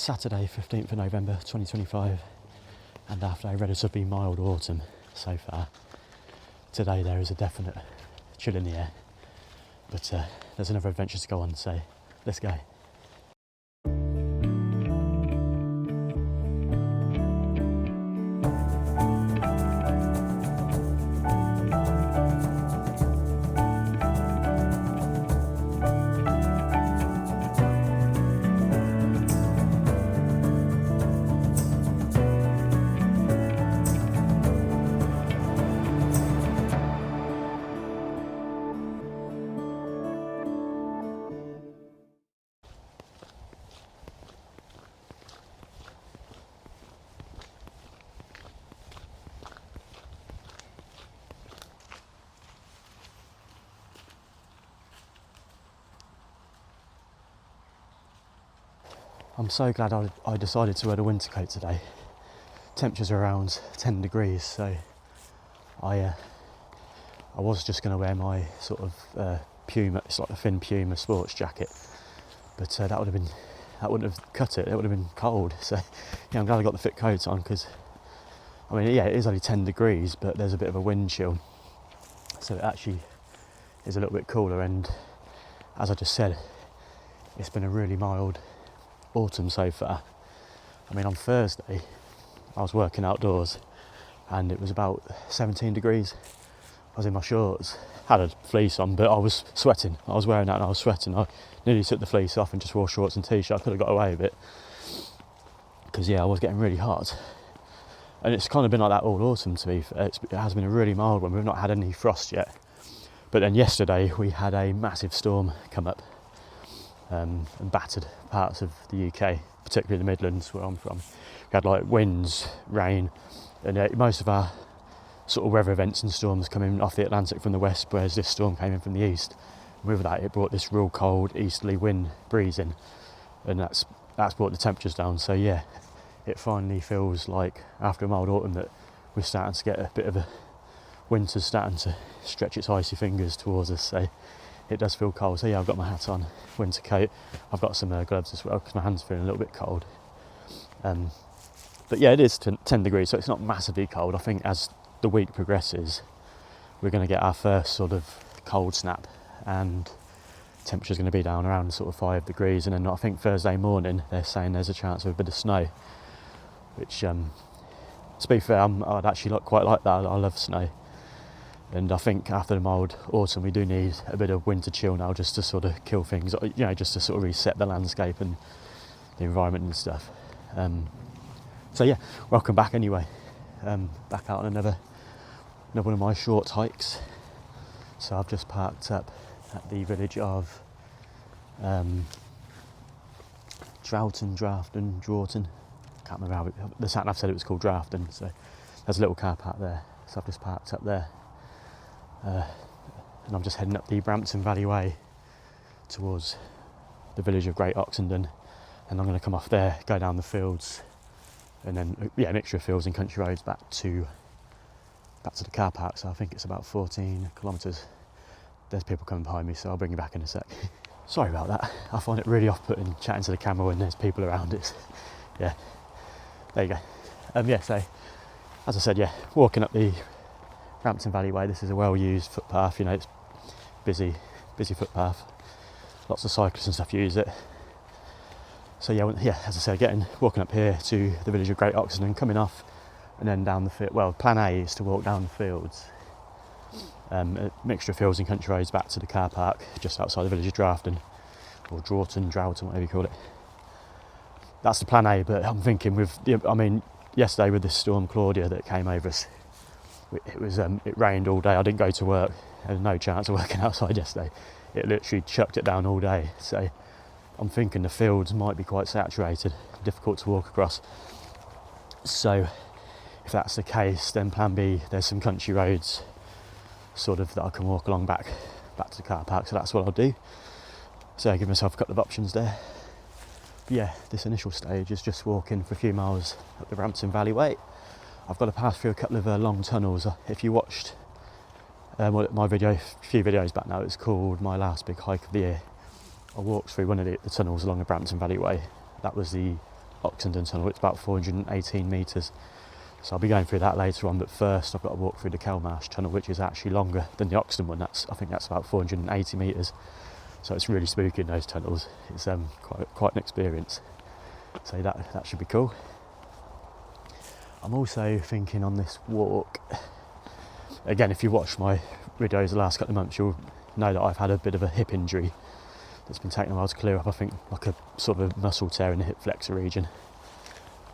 Saturday 15th of November 2025, and after a relatively mild autumn so far, today there is a definite chill in the air, but there's another adventure to go on, so let's go. I'm so glad I decided to wear the winter coat today. Temperatures are around 10 degrees, so I was just going to wear my sort of Puma, it's like a thin Puma sports jacket, but that wouldn't have cut it. It would have been cold. So yeah, I'm glad I got the thick coat on, because I mean, yeah, it is only 10 degrees, but there's a bit of a wind chill, so it actually is a little bit cooler. And as I just said, it's been a really mild autumn so far. I mean, on Thursday I was working outdoors and it was about 17 degrees. I was in my shorts, had a fleece on, but I was sweating. I was wearing that and I was sweating. I nearly took the fleece off and just wore shorts and t-shirt. I could have got away with it, because yeah, I was getting really hot. And it's kind of been like that all autumn, to be fair. It has been a really mild one. We've not had any frost yet, but then yesterday we had a massive storm come up and battered parts of the UK, particularly the Midlands where I'm from. We had like winds, rain, and most of our sort of weather events and storms coming off the Atlantic from the west, whereas this storm came in from the east. And with that, it brought this real cold easterly wind breeze in, and that's brought the temperatures down. So yeah, it finally feels like after a mild autumn that we're starting to get a bit of a winter's starting to stretch its icy fingers towards us. So it does feel cold. So yeah, I've got my hat on, winter coat. I've got some gloves as well, because my hands are feeling a little bit cold. But yeah, it is 10 degrees, so it's not massively cold. I think as the week progresses, we're going to get our first sort of cold snap, and temperature's going to be down around sort of 5 degrees. And then I think Thursday morning they're saying there's a chance of a bit of snow, which to be fair, I'd actually quite like that. I love snow. And I think after the mild autumn, we do need a bit of winter chill now, just to sort of kill things, you know, just to sort of reset the landscape and the environment and stuff. So yeah, welcome back anyway. Back out on another one of my short hikes. So I've just parked up at the village of Draughton. Can't remember how the sat nav said it was called Draughton. So there's a little car park there. So I've just parked up there. And I'm just heading up the Brampton Valley Way towards the village of Great Oxendon, and I'm going to come off there, go down the fields, and then a mixture of fields and country roads back to the car park. So I think it's about 14 kilometres. There's people coming behind me, so I'll bring you back in a sec. Sorry about that. I find it really off-putting chatting to the camera when there's people around. Yeah, there you go. So as I said, yeah, walking up the Brampton Valley Way. This is a well-used footpath, you know, it's busy footpath. Lots of cyclists and stuff use it. So yeah, as I said, walking up here to the village of Great Oxendon, coming off, and then down the field. Well, plan A is to walk down the fields, a mixture of fields and country roads back to the car park just outside the village of Draughton, or Draughton, whatever you call it. That's the plan A, but I'm thinking yesterday with this storm Claudia that came over us, it rained all day. I didn't go to work. I had no chance of working outside yesterday. It literally chucked it down all day. So I'm thinking the fields might be quite saturated, difficult to walk across. So if that's the case, then plan B, there's some country roads sort of that I can walk along back to the car park. So that's what I'll do. So I give myself a couple of options there. But yeah, this initial stage is just walking for a few miles up the Brampton Valley Way. I've got to pass through a couple of long tunnels. If you watched my video a few videos back now, it's called My Last Big Hike of the Year. I walked through one of the tunnels along the Brampton Valley Way. That was the Oxendon Tunnel. It's about 418 metres. So I'll be going through that later on, but first I've got to walk through the Kelmarsh Tunnel, which is actually longer than the Oxendon one. I think that's about 480 metres. So it's really spooky in those tunnels. It's quite an experience. So that should be cool. I'm also thinking on this walk, again, if you watched my videos the last couple of months, you'll know that I've had a bit of a hip injury that's been taking a while to clear up. I think like a sort of a muscle tear in the hip flexor region.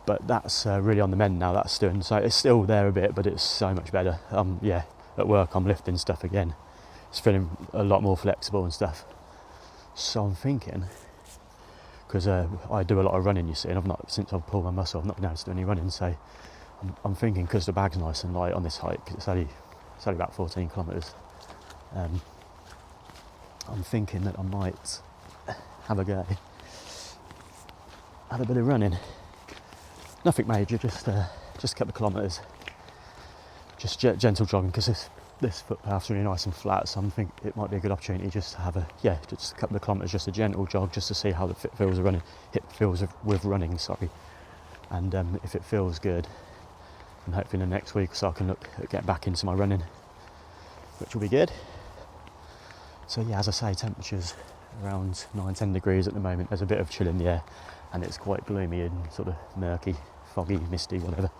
But that's really on the mend now. That's doing, so it's still there a bit, but it's so much better. At work I'm lifting stuff again. It's feeling a lot more flexible and stuff. So I'm thinking, because I do a lot of running, you see, and since I've pulled my muscle, I've not been able to do any running. So I'm thinking, because the bag's nice and light on this hike, it's only about 14 kilometres. I'm thinking that I might have a go, have a bit of running. Nothing major, just a couple of kilometres, just gentle jogging, because this footpath's really nice and flat, so I think it might be a good opportunity just to have just a couple of kilometres, just a gentle jog, just to see how the hip feels with running, and if it feels good, and hopefully in the next week or so I can look at getting back into my running, which will be good. So yeah, as I say, temperatures around 9-10 degrees at the moment. There's a bit of chill in the air, and it's quite gloomy and sort of murky, foggy, misty, whatever.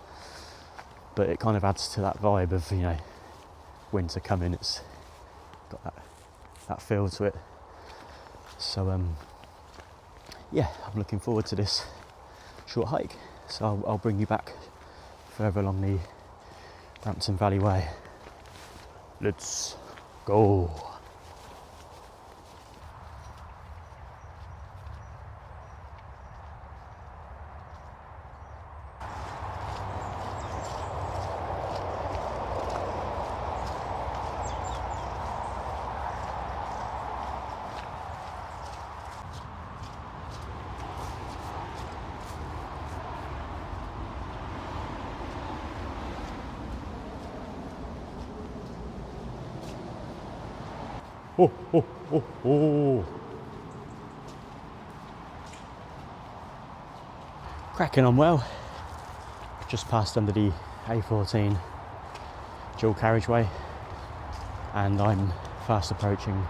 But it kind of adds to that vibe of, winter coming. It's got that feel to it. So I'm looking forward to this short hike. So I'll bring you back further along the Brampton Valley Way. Let's go. Oh. Cracking on well. Just passed under the A14 dual carriageway, and I'm fast approaching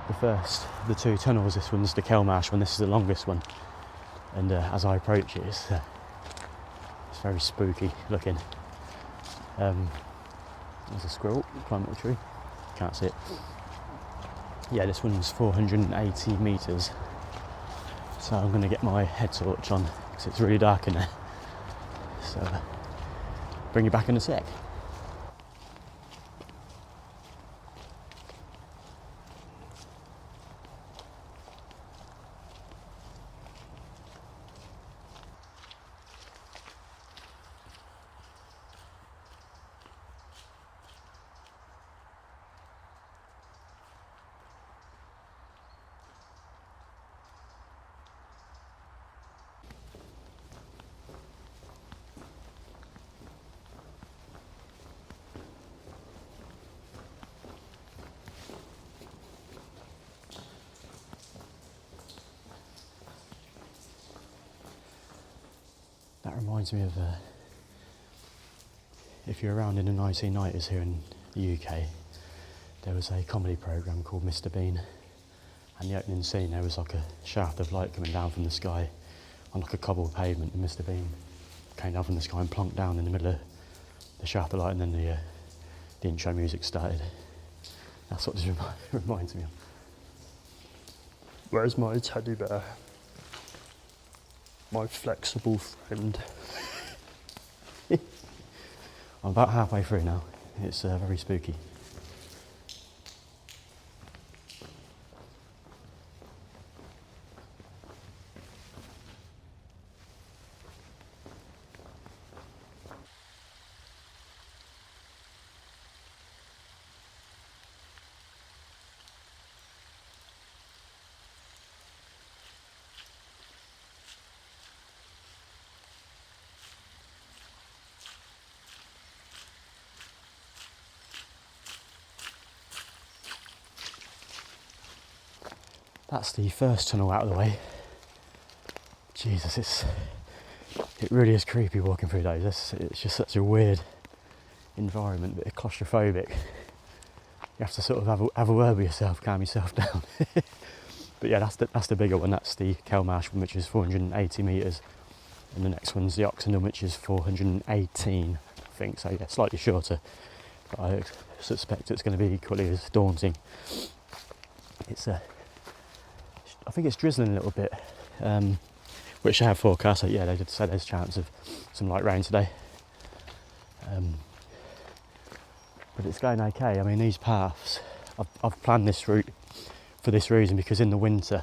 the first of the two tunnels. This one's the Kelmarsh one, this is the longest one, and as I approach it, it's very spooky looking. There's a squirrel climbing up a tree, can't see it. Yeah, this one's 480 metres, so I'm going to get my head torch on because it's really dark in there. So bring you back in a sec. That reminds me of, if you're around in the 1990s here in the UK, there was a comedy programme called Mr. Bean, and the opening scene, there was like a shaft of light coming down from the sky on like a cobbled pavement, and Mr. Bean came down from the sky and plonked down in the middle of the shaft of light, and then the intro music started. That's what this reminds me of. Where's my teddy bear? My flexible friend. I'm about halfway through now. It's very spooky. That's the first tunnel out of the way. Jesus, it really is creepy walking through those. It's just such a weird environment, a bit claustrophobic. You have to sort of have a word with yourself, calm yourself down. But yeah, that's the bigger one. That's the kelmarsh one, which is 480 metres, and the next one's the Oxendon, which is 418, I think. So yeah, slightly shorter, but I suspect it's going to be equally as daunting. It's I think it's drizzling a little bit, which I have forecast. So yeah, they did say there's a chance of some light rain today. But it's going okay. I mean, these paths, I've planned this route for this reason, because in the winter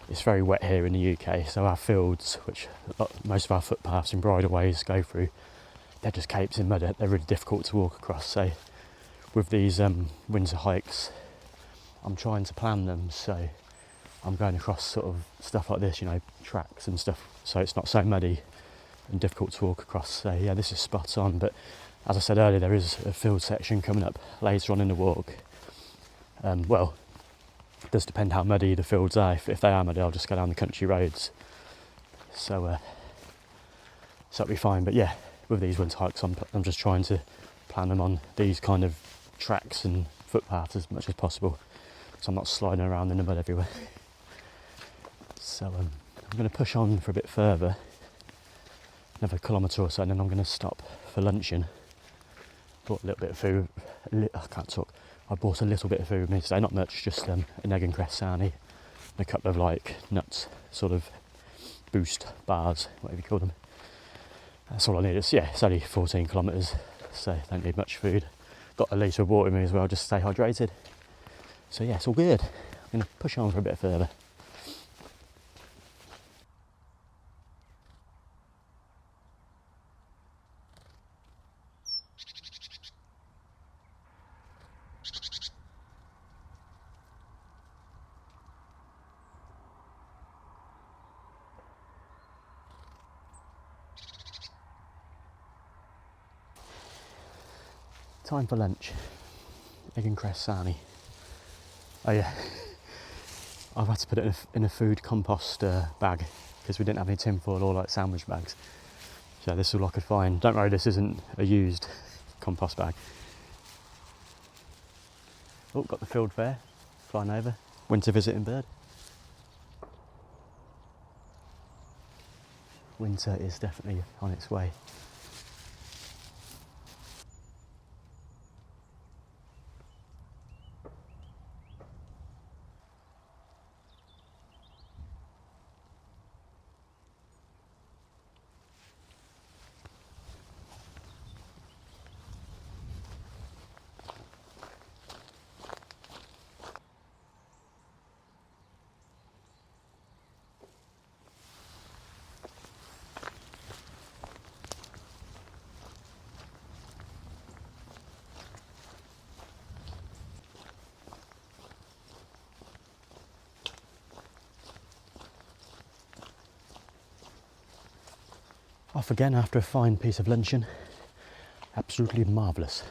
it's very wet here in the UK, so our fields, which most of our footpaths and bridleways go through, they're just capes in mud. They're really difficult to walk across. So with these winter hikes, I'm trying to plan them so I'm going across sort of stuff like this, you know, tracks and stuff, so it's not so muddy and difficult to walk across. So yeah, this is spot on. But as I said earlier, there is a field section coming up later on in the walk. Well, it does depend how muddy the fields are. If they are muddy, I'll just go down the country roads. So that'll be fine. But yeah, with these winter hikes, I'm just trying to plan them on these kind of tracks and footpaths as much as possible, so I'm not sliding around in the mud everywhere. So I'm going to push on for a bit further, another kilometre or so, and then I'm going to stop for luncheon. Bought a little bit of food. I can't talk. I bought a little bit of food with me today, not much, just an egg and cress sarnie and a couple of like nuts, sort of boost bars, whatever you call them. That's all I need. It's only 14 kilometres, so don't need much food. Got a litre of water with me as well, just to stay hydrated. So yeah, it's all good. I'm going to push on for a bit further. Time for lunch. Egg and cress sarnie. Oh yeah, I've had to put it in a food compost bag, because we didn't have any tin foil or like sandwich bags. So this is all I could find. Don't worry, this isn't a used compost bag. Oh, got the field fare flying over. Winter visiting bird. Winter is definitely on its way. Off again after a fine piece of luncheon. Absolutely marvellous.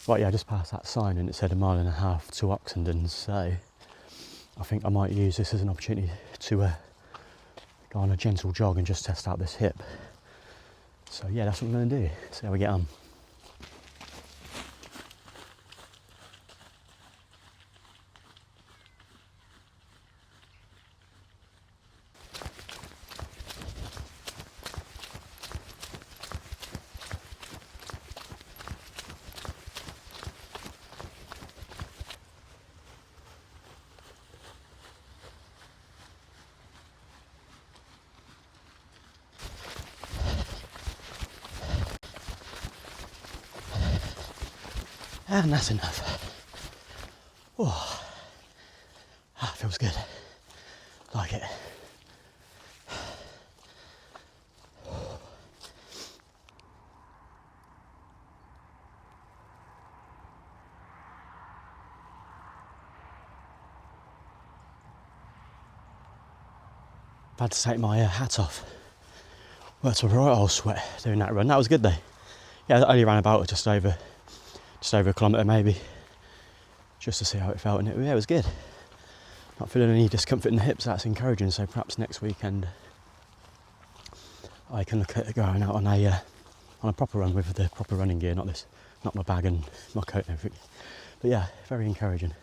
Right, yeah, I just passed that sign and it said 1.5 miles to Oxendon, so I think I might use this as an opportunity to go on a gentle jog and just test out this hip. So yeah, that's what I'm going to do. See how we get on. And that's enough. Oh, that feels good. Like it. I've had to take my hat off. Worked a right old sweat doing that run. That was good though. Yeah, I only ran about just over a kilometre maybe, just to see how it felt, and it was good. Not feeling any discomfort in the hips. That's encouraging. So perhaps next weekend I can look at going out on a proper run with the proper running gear, not my bag and my coat and everything. But yeah, very encouraging.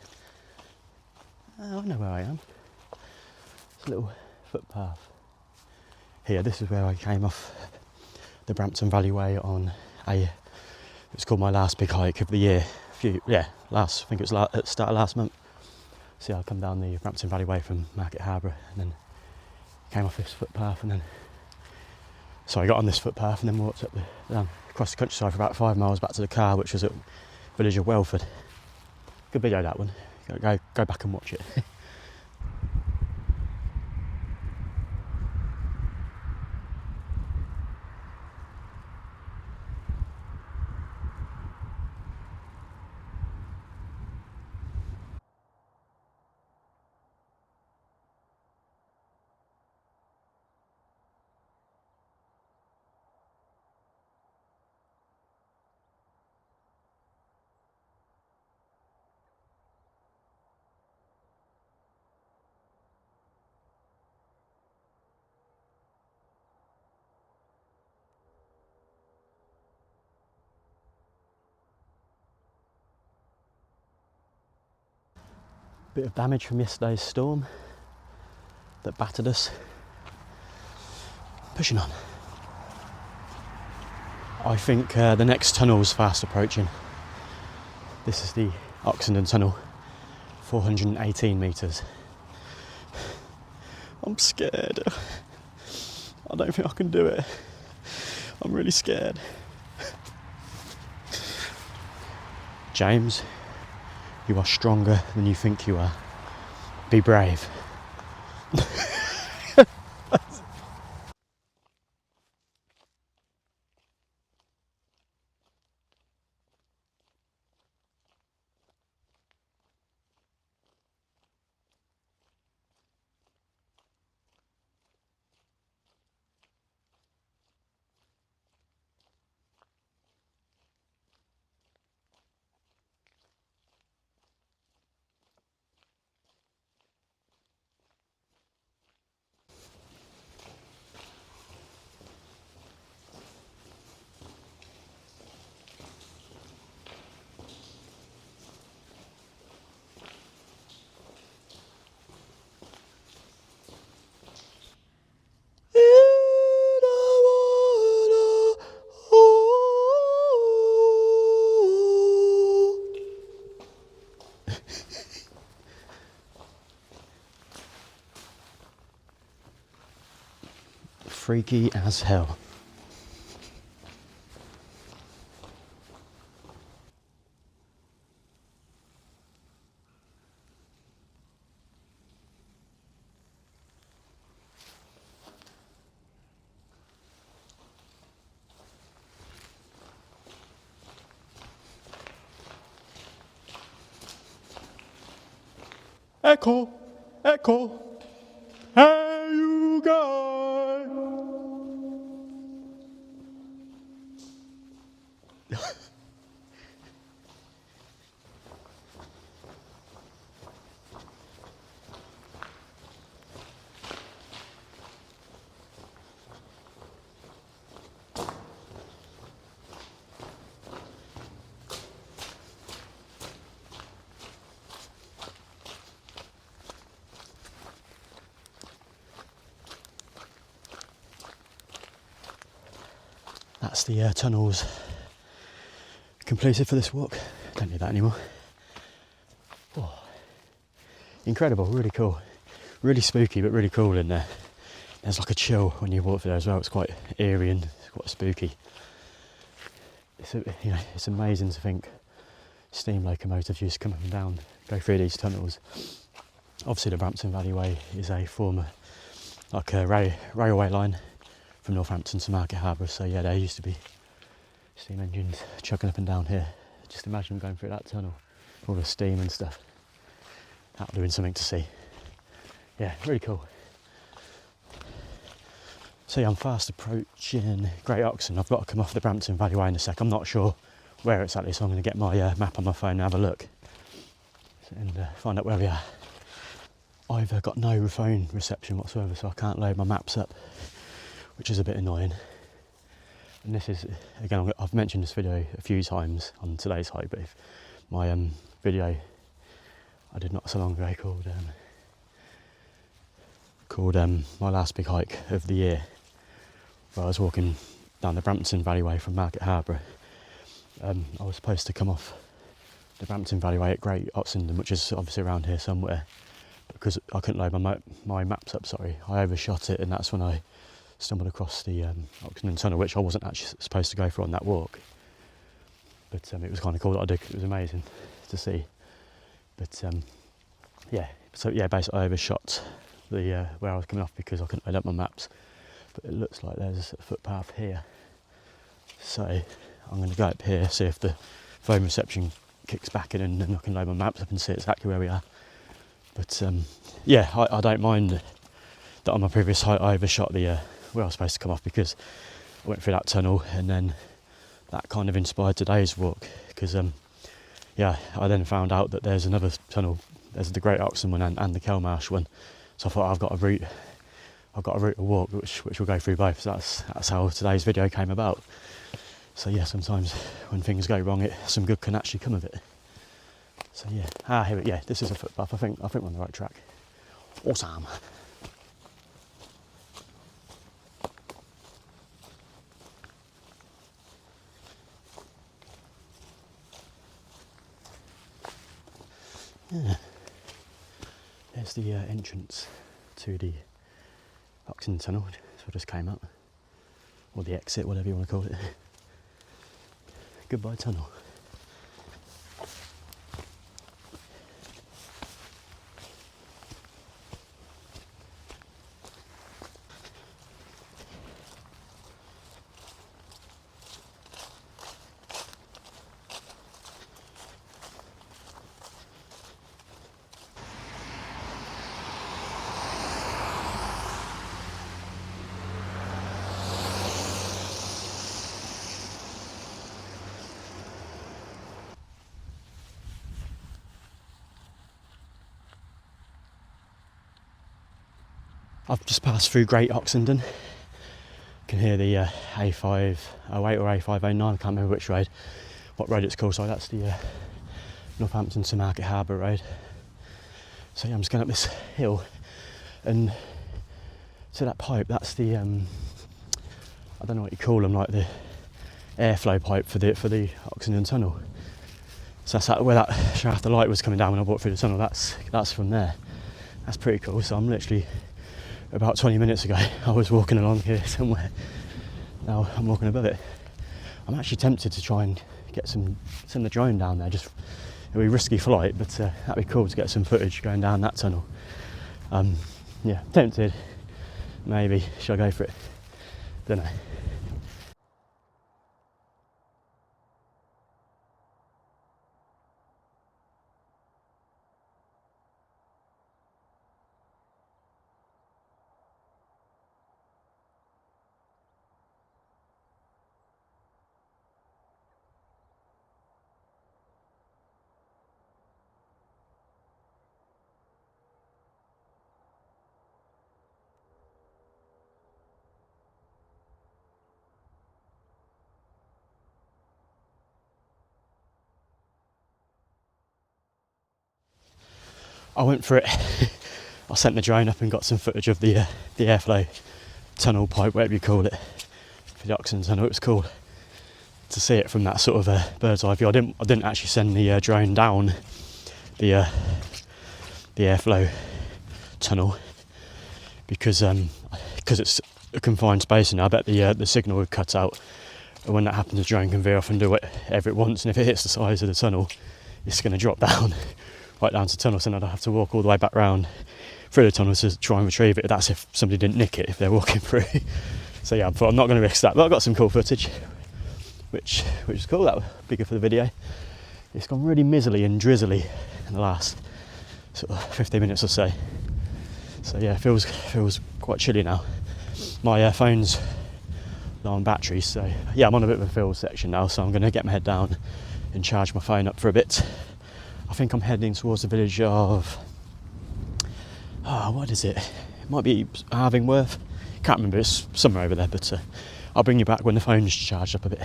I know where I am. It's a little footpath here. This is where I came off the Brampton Valley Way on it's called my last big hike of the year. I think it was at the start of last month. See, I come down the Brampton Valley Way from Market Harbour and then came off this footpath I got on this footpath and then walked down across the countryside for about 5 miles back to the car, which was at village of Welford. Good video, that one. Go back and watch it. Bit of damage from yesterday's storm that battered us. Pushing on. I think the next tunnel's fast approaching. This is the Oxendon Tunnel, 418 metres. I'm scared. I don't think I can do it. I'm really scared. James, you are stronger than you think you are. Be brave. Freaky as hell. Echo, echo, hey you guys. That's the tunnels completed for this walk. Don't need that anymore. Oh, incredible, really cool. Really spooky, but really cool in there. There's like a chill when you walk through there as well. It's quite eerie and it's quite spooky. It's amazing to think steam locomotives used to come up and down, go through these tunnels. Obviously the Brampton Valley Way is a former railway line from Northampton to Market Harbour, so yeah, there used to be steam engines chugging up and down here. Just imagine going through that tunnel, all the steam and stuff. That would have been something to see. Yeah, really cool. So yeah, I'm fast approaching Great Oxon. I've got to come off the Brampton Valley Way in a sec. I'm not sure where it's at, so I'm going to get my map on my phone and have a look and find out where we are. I've got no phone reception whatsoever, so I can't load my maps up which is a bit annoying. And this is, again, I've mentioned this video a few times on today's hike, but if my video I did not so long ago called my last big hike of the year, where I was walking down the Brampton Valley Way from Market Harbour. I was supposed to come off the Brampton Valley Way at Great Oxendon, which is obviously around here somewhere, because I couldn't load my maps up, I overshot it, and that's when I stumbled across the Oxendon Tunnel, which I wasn't actually supposed to go for on that walk. But it was kind of cool that I did, 'cause it was amazing to see. But basically I overshot the where I was coming off because I couldn't load up my maps. But it looks like there's a footpath here. So I'm going to go up here, see if the phone reception kicks back in, and then I can load my maps up and see exactly where we are. But I don't mind that on my previous hike I overshot the where I was supposed to come off, because I went through that tunnel, and then that kind of inspired today's walk, because I then found out that there's another tunnel. There's the Great Oxendon one and the Kelmarsh one. So I thought I've got a route to walk which will go through both. So that's how today's video came about. So yeah, sometimes when things go wrong, some good can actually come of it. So yeah, this is a footpath. I think we're on the right track. Awesome. Yeah. There's the entrance to the Oxendon Tunnel, so I just came up, or the exit, whatever you want to call it. Goodbye tunnel. I've just passed through Great Oxendon. You can hear the A508 or A509, I can't remember what road it's called. So that's the Northampton to Market Harbour road. So yeah, I'm just going up this hill, and to that pipe, that's the I don't know what you call them, like the airflow pipe for the Oxendon Tunnel. So that's where that shaft of light was coming down when I walked through the tunnel. That's from there. That's pretty cool. So I'm literally, about 20 minutes ago, I was walking along here somewhere. Now I'm walking above it. I'm actually tempted to try and get some of the drone down there. Just it'll be risky flight, but that'd be cool to get some footage going down that tunnel. Tempted. Maybe. Should I go for it? Don't know. I went for it. I sent the drone up and got some footage of the airflow tunnel pipe, whatever you call it, for the Oxendon Tunnel. It was cool to see it from that sort of bird's eye view. I didn't actually send the drone down the airflow tunnel because it's a confined space, and I bet the signal would cut out. And when that happens, the drone can veer off and do whatever it wants. And if it hits the sides of the tunnel, it's going to drop down. Right down to the tunnel, so then I'd have to walk all the way back round through the tunnel to try and retrieve it. That's if somebody didn't nick it if they're walking through. So yeah, I thought I'm not going to risk that, but I got some cool footage, which is cool. That would be good for the video. It's gone really miserly and drizzly in the last sort of 15 minutes or so. So yeah, it feels quite chilly now. My phone's low on battery, so yeah, I'm on a bit of a field section now, so I'm going to get my head down and charge my phone up for a bit. I think I'm heading towards the village of, what is it? It might be Arthingworth. Can't remember, it's somewhere over there, but I'll bring you back when the phone's charged up a bit.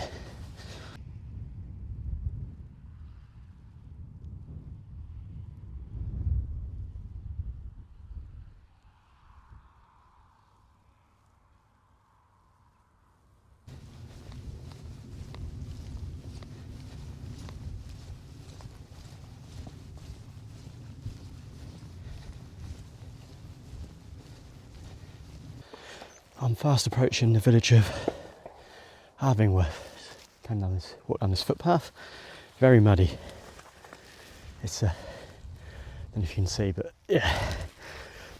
I'm fast approaching the village of Arthingworth. Walk down this footpath, very muddy. It's I don't know if you can see, but yeah,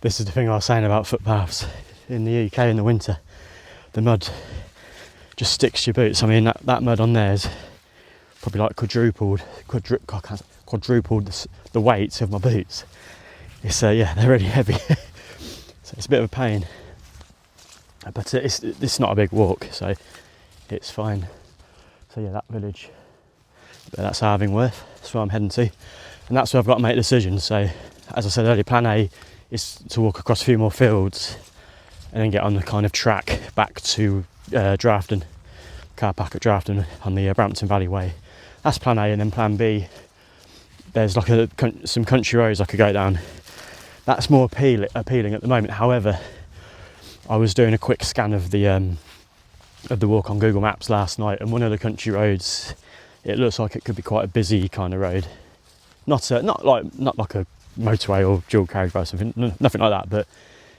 this is the thing I was saying about footpaths in the UK in the winter. The mud just sticks to your boots. I mean, that mud on there is probably like quadrupled the weight of my boots. It's yeah, they're really heavy, so it's a bit of a pain. But it's not a big walk, so it's fine. So yeah, that village, that's Arthingworth, that's where I'm heading to. And that's where I've got to make decisions. So, as I said earlier, plan A is to walk across a few more fields and then get on the kind of track back to Draughton, car park at Draughton on the Brampton Valley Way. That's plan A, and then plan B, there's like some country roads I could go down. That's more appealing at the moment. However, I was doing a quick scan of the walk on Google Maps last night, and one of the country roads, it looks like it could be quite a busy kind of road. Not like a motorway or dual carriageway or something, nothing like that, but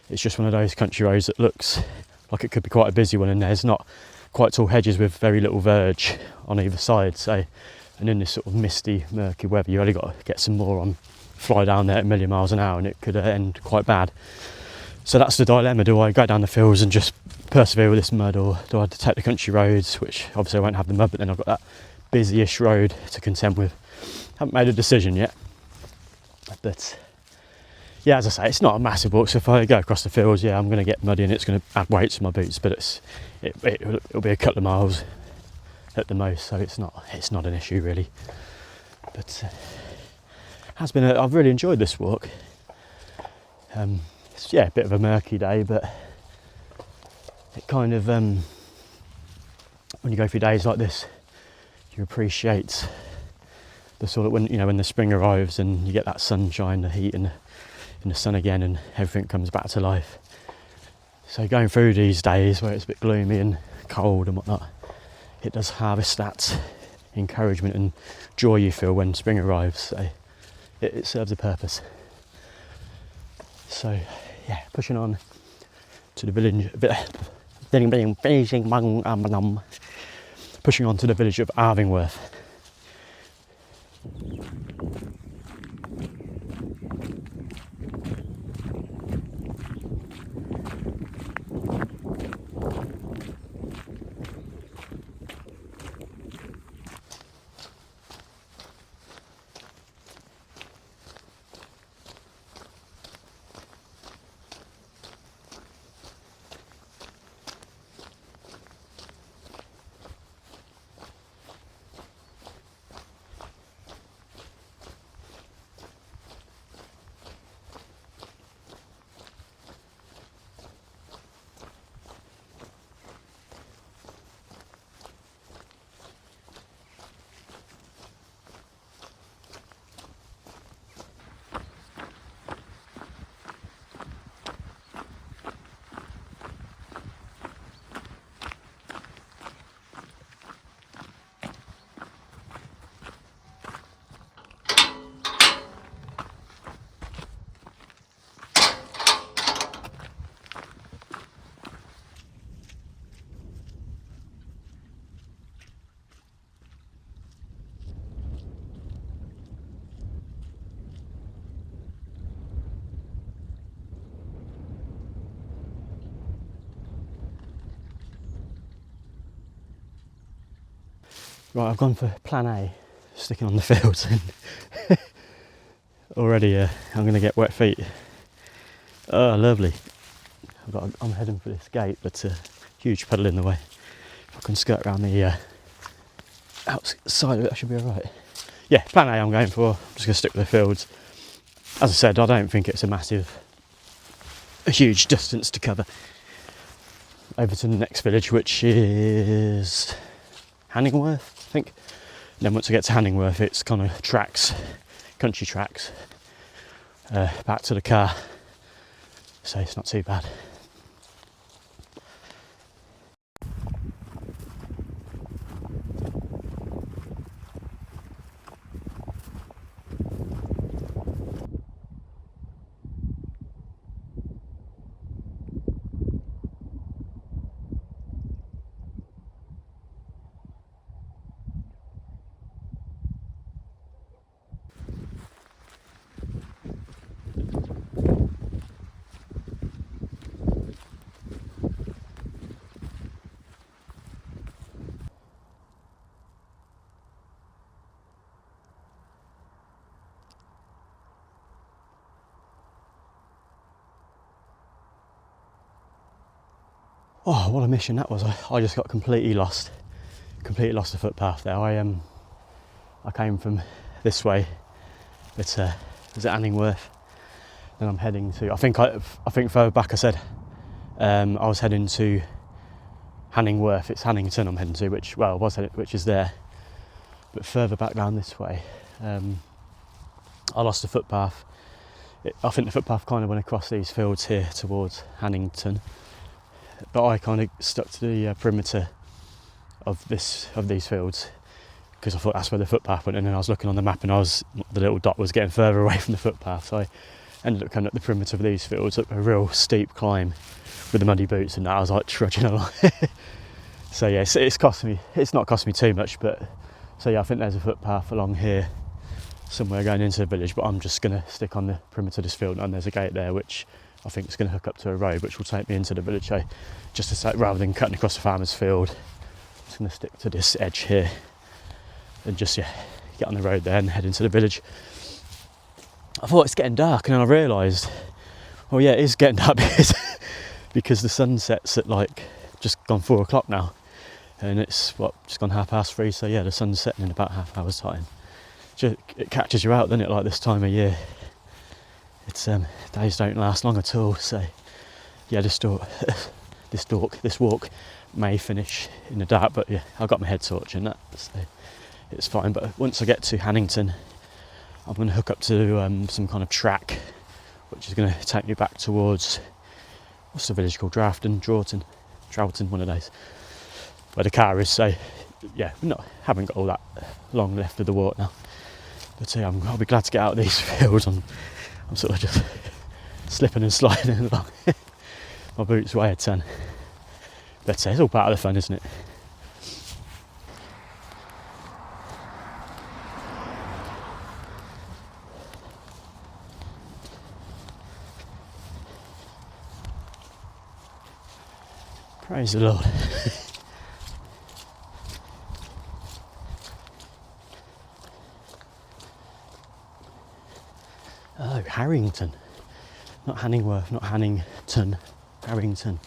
it's just one of those country roads that looks like it could be quite a busy one, and there's not quite tall hedges with very little verge on either side. So, and in this sort of misty, murky weather, you only got to get some more on, fly down there at a million miles an hour, and it could end quite bad. So that's the dilemma. Do I go down the fields and just persevere with this mud, or do I take the country roads, which obviously I won't have the mud, but then I've got that busy-ish road to contend with. Haven't made a decision yet. But yeah, as I say, it's not a massive walk, so if I go across the fields, yeah, I'm going to get muddy and it's going to add weight to my boots, but it'll be a couple of miles at the most, so it's not an issue really. But I've really enjoyed this walk. It's a bit of a murky day, but it kind of when you go through days like this, you appreciate the sort of when the spring arrives and you get that sunshine, the heat, and the sun again, and everything comes back to life. So going through these days where it's a bit gloomy and cold and whatnot, it does harvest that encouragement and joy you feel when spring arrives. So it serves a purpose. So yeah, pushing on to the village, pushing on to the village of Arthingworth. Right, I've gone for plan A, sticking on the fields, and already I'm going to get wet feet. Oh, lovely. I'm heading for this gate, but huge puddle in the way. If I can skirt around the outside of it, I should be alright. Yeah, plan A I'm going for. I'm just going to stick with the fields. As I said, I don't think it's a huge distance to cover. over to the next village, which is Arthingworth, I think. And then once I get to Arthingworth, it's kind of tracks, country tracks, back to the car. So it's not too bad. Oh, what a mission that was. I just got completely lost the footpath there. I came from this way, it's at Arthingworth, then I'm heading to, I think further back I said I was heading to Arthingworth. It's Hannington I'm heading to, which is there, but further back down this way I lost the footpath. I think the footpath kind of went across these fields here towards Hannington, but I kind of stuck to the perimeter of these fields because I thought that's where the footpath went, and then I was looking on the map and the little dot was getting further away from the footpath, so I ended up coming up the perimeter of these fields up a real steep climb with the muddy boots, and I was like trudging along. So yeah, it's not cost me too much, but so yeah, I think there's a footpath along here somewhere going into the village, but I'm just going to stick on the perimeter of this field, and there's a gate there which I think is going to hook up to a road which will take me into the village. So just to say, rather than cutting across the farmer's field, I'm just going to stick to this edge here and just get on the road there and head into the village. I thought it's getting dark, and then I realised, well yeah, it is getting dark because the sun sets at like just gone 4 o'clock now, and it's just gone 3:30. So yeah, the sun's setting in about half hour's time. It catches you out, doesn't it, like this time of year. It's days don't last long at all. So yeah, this walk may finish in the dark, but yeah, I've got my head torch and that, so it's fine. But once I get to Hannington, I'm going to hook up to some kind of track which is going to take me back towards, what's the village called, Draughton, one of those, where the car is. So yeah, haven't got all that long left of the walk now, but yeah, I'll be glad to get out of these fields. I'm sort of just slipping and sliding along. My boots weigh a ton, but it's all part of the fun, isn't it? Praise the Lord. Oh, Harrington. Not Hanningworth, not Hannington. Harrington.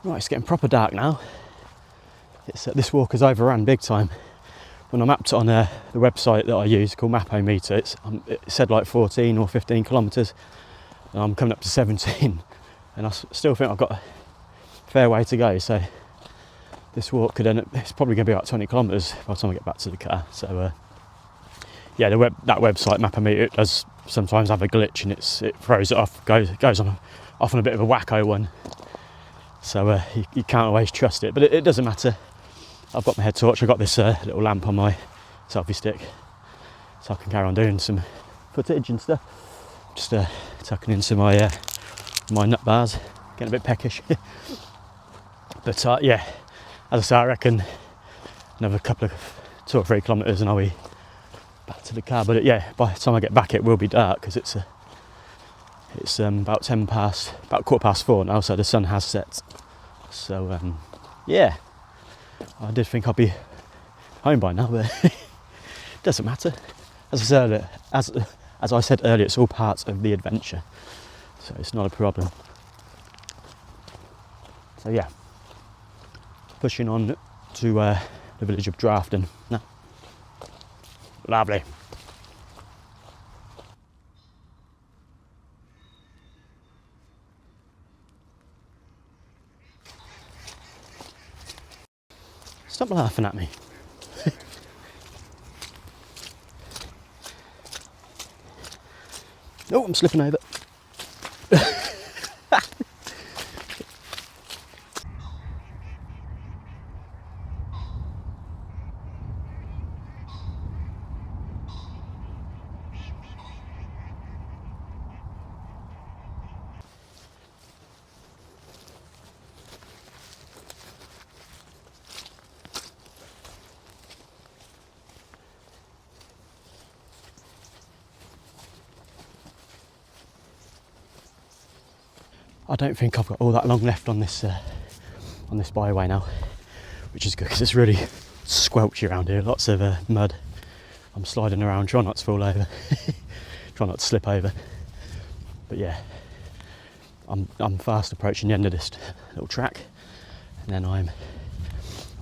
Right, it's getting proper dark now. This walk has overrun big time. When I mapped it on the website that I use called Mapometer, it said like 14 or 15 kilometres, and I'm coming up to 17 and I still think I've got a fair way to go. So this walk could end up, it's probably going to be about 20 kilometres by the time I get back to the car. So yeah, that website Mapometer, it does sometimes have a glitch, and it throws it off, goes off on a bit of a wacko one. So you can't always trust it, but it doesn't matter. I've got my head torch, I've got this little lamp on my selfie stick, so I can carry on doing some footage and stuff. Just tucking into my my nut bars, getting a bit peckish. But yeah, as I say, I reckon another couple of 2 or 3 kilometres and I'll be back to the car. But yeah, by the time I get back it will be dark, because it's about 4:15 now, so the sun has set. So yeah, I did think I'd be home by now, but it doesn't matter. As I said earlier, it's all parts of the adventure, so it's not a problem. So yeah, pushing on to the village of Draughton now. Lovely. Stop laughing at me. Oh, I'm slipping over. I don't think I've got all that long left on this byway now, which is good because it's really squelchy around here. Lots of mud. I'm sliding around, trying not to fall over, try not to slip over. But yeah, I'm fast approaching the end of this little track, and then I'm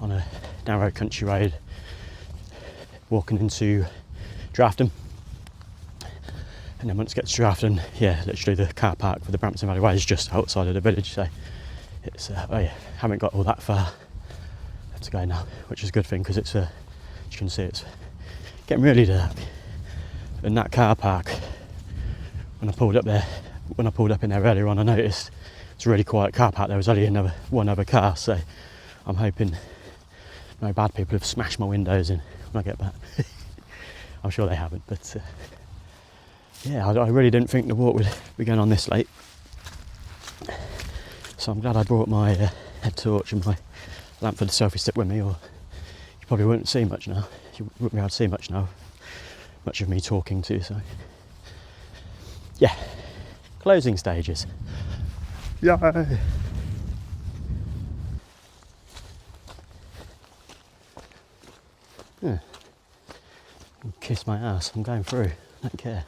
on a narrow country road walking into Draughton. And then once it gets to Draughton, yeah, literally the car park for the Brampton Valley Way is just outside of the village, so it's oh yeah, haven't got all that far to go now, which is a good thing, because it's as you can see, it's getting really dark. And that car park, when I pulled up in there earlier on, I noticed it's a really quiet car park. There was only one other car, so I'm hoping no bad people have smashed my windows in when I get back. I'm sure they haven't, but yeah, I really didn't think the walk would be going on this late, so I'm glad I brought my head torch and my lamp for the selfie stick with me, or you probably wouldn't see much now. You wouldn't be able to see much now, much of me talking too. So yeah, closing stages. Yeah. Yeah. Kiss my ass, I'm going through, I don't care.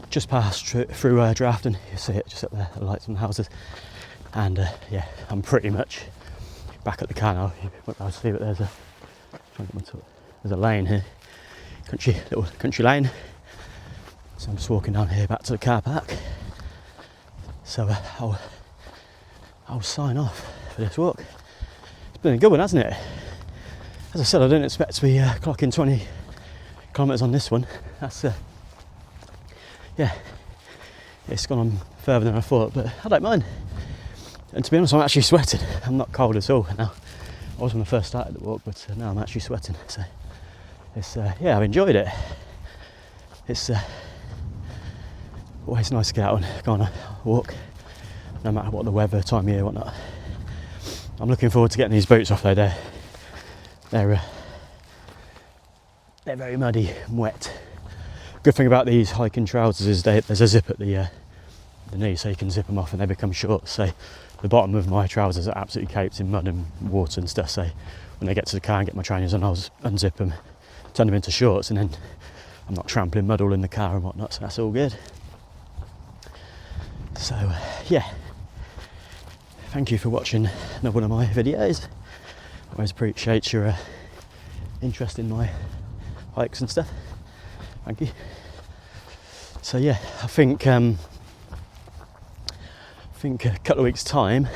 Just passed through Draughton. You see it just up there, the lights on the houses, and yeah, I'm pretty much back at the car now. You won't be able to see, but there's a lane here, little country lane. So I'm just walking down here back to the car park. So I'll sign off for this walk. It's been a good one, hasn't it? As I said, I didn't expect to be clocking 20 kilometres on this one. That's yeah, it's gone on further than I thought, but I don't mind. And to be honest, I'm actually sweating. I'm not cold at all now. I was when I first started the walk, but now I'm actually sweating. So it's yeah, I've enjoyed it. It's always nice to get out and go on a walk, no matter what the weather, time of year, whatnot. I'm looking forward to getting these boots off though. They're very muddy and wet. Good thing about these hiking trousers is there's a zip at the knee, so you can zip them off and they become short. So the bottom of my trousers are absolutely caked in mud and water and stuff. So when I get to the car and get my trainers on, I'll unzip them, turn them into shorts, and then I'm not trampling mud all in the car and whatnot. So that's all good. So yeah, thank you for watching another one of my videos. I always appreciate your interest in my hikes and stuff. Thank you. So yeah, I think a couple of weeks' time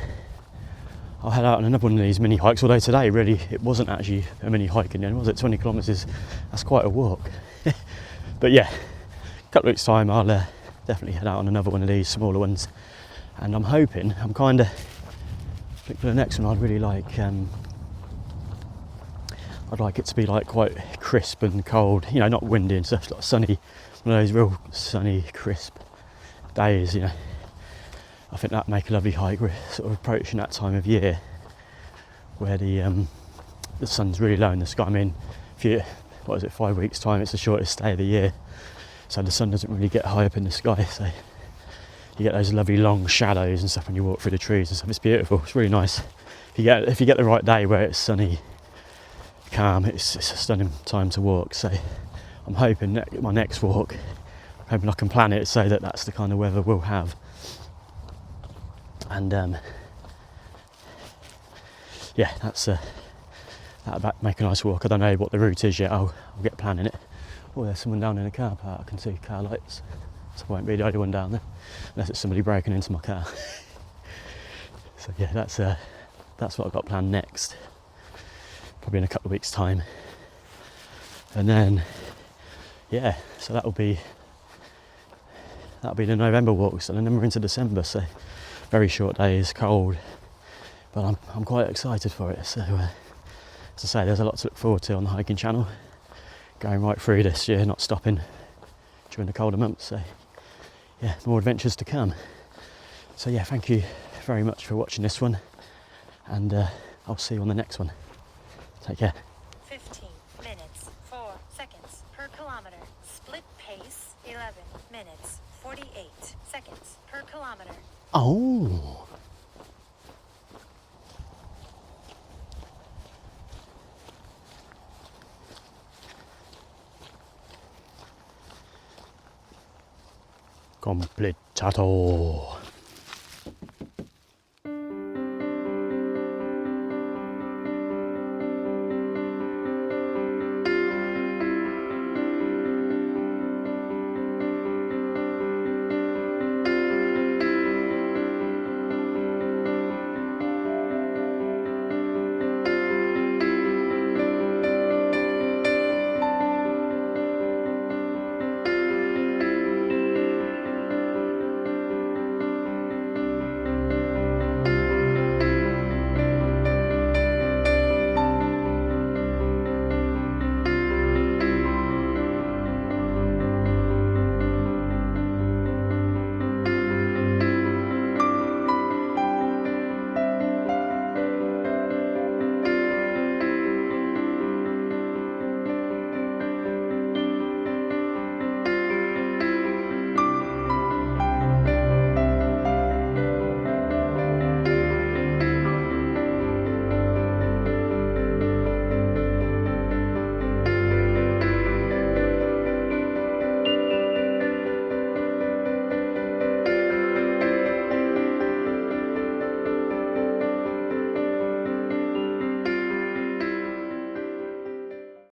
I'll head out on another one of these mini hikes. Although today really it wasn't actually a mini hike in the end, was it? 20 kilometres, that's quite a walk. But yeah, a couple of weeks' time I'll definitely head out on another one of these smaller ones, and I'm hoping, I think for the next one I'd really like I'd like it to be like quite crisp and cold, you know, not windy and stuff, like sunny, one of those real sunny, crisp days, you know. I think that'd make a lovely hike. We're sort of approaching that time of year where the sun's really low in the sky. I mean, 5 weeks' time, it's the shortest day of the year, so the sun doesn't really get high up in the sky, so you get those lovely long shadows and stuff when you walk through the trees and stuff. It's beautiful, it's really nice. If you get the right day where it's sunny, calm, it's a stunning time to walk. So I'm hoping my next walk, I'm hoping I can plan it so that that's the kind of weather we'll have. And yeah, that'll make a nice walk. I don't know what the route is yet. I'll get planning it. Oh, there's someone down in the car park. I can see car lights, so I won't be the only one down there unless it's somebody breaking into my car. So yeah, that's what I've got planned next, probably in a couple of weeks' time. And then yeah, so that'll be the November walk. So then we're into December, so very short days, cold, but I'm quite excited for it. So as I say, there's a lot to look forward to on the hiking channel, going right through this year, not stopping during the colder months. So yeah, more adventures to come. So yeah, thank you very much for watching this one, and I'll see you on the next one. Take care. 15 minutes, 4 seconds per kilometre. Split pace, 11 minutes, 48 seconds per kilometre. Oh. Completato.